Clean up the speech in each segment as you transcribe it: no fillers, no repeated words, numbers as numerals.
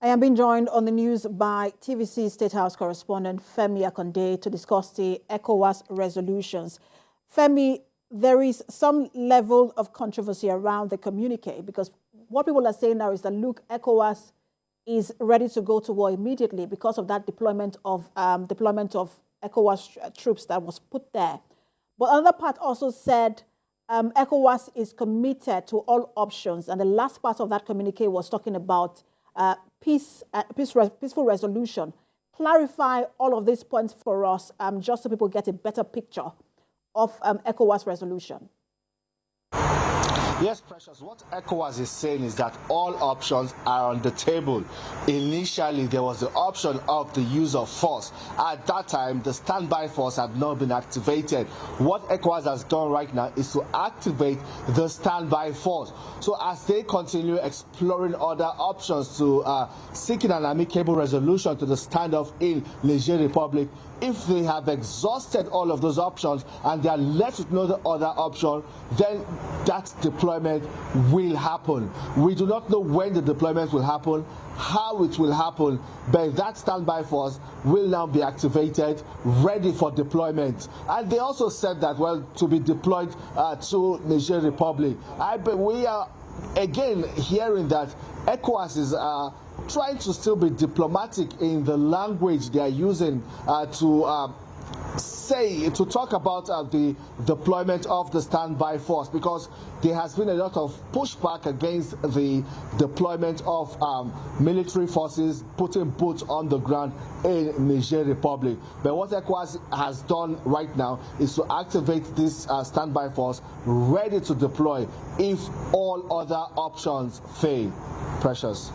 I am being joined on the news by TVC State House correspondent Femi Akande to discuss the ECOWAS resolutions. Femi, there is some level of controversy around the communique because what people are saying now is that, look, ECOWAS is ready to go to war immediately because of that deployment of ECOWAS troops that was put there. But another part also said ECOWAS is committed to all options, and the last part of that communique was talking about peaceful resolution. Clarify all of these points for us, just so people get a better picture of ECOWAS resolution. Yes, Precious, what ECOWAS is saying is that all options are on the table. Initially, there was the option of the use of force. At that time, the standby force had not been activated. What ECOWAS has done right now is to activate the standby force. So as they continue exploring other options to seeking an amicable resolution to the standoff in Niger Republic, if they have exhausted all of those options and they are left with no other option, then that deployment will happen. We do not know when the deployment will happen, how it will happen, but that standby force will now be activated, ready for deployment. And they also said that, well, to be deployed to Niger Republic. We are again hearing that ECOWAS is trying to still be diplomatic in the language they are using to talk about the deployment of the standby force, because there has been a lot of pushback against the deployment of military forces putting boots on the ground in Niger Republic. But what ECOWAS has done right now is to activate this standby force ready to deploy if all other options fail. Precious.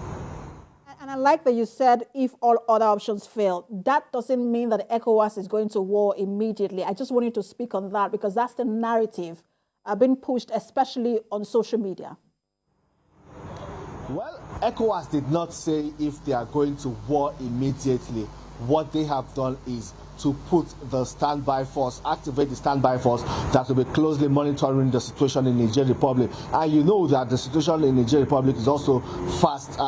And I like that you said if all other options fail. That doesn't mean that ECOWAS is going to war immediately. I just want you to speak on that because that's the narrative being pushed, especially on social media. Well, ECOWAS did not say if they are going to war immediately. What they have done is to put the standby force, activate the standby force that will be closely monitoring the situation in Niger Republic. And you know that the situation in Niger Republic is also fast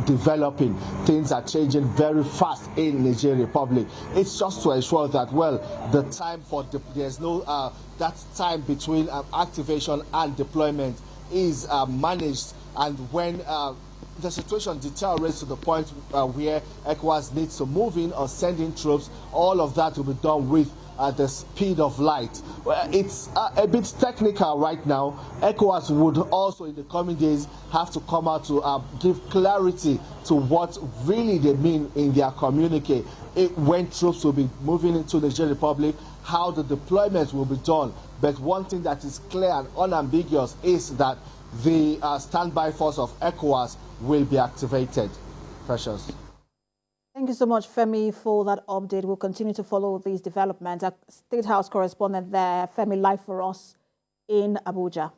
developing. Things are changing very fast in Niger Republic. It's just to ensure that, well, the time for there's no that time between activation and deployment is managed, and when the situation deteriorates to the point where ECOWAS needs to move in or send in troops, all of that will be done with the speed of light. It's a bit technical right now. ECOWAS would also in the coming days have to come out to give clarity to what really they mean in their communique, when troops will be moving into the Niger Republic, how the deployment will be done. But one thing that is clear and unambiguous is that the standby force of ECOWAS will be activated. Precious. Thank you so much, Femi, for that update. We'll continue to follow these developments. Our State House correspondent there, Femi, live for us in Abuja.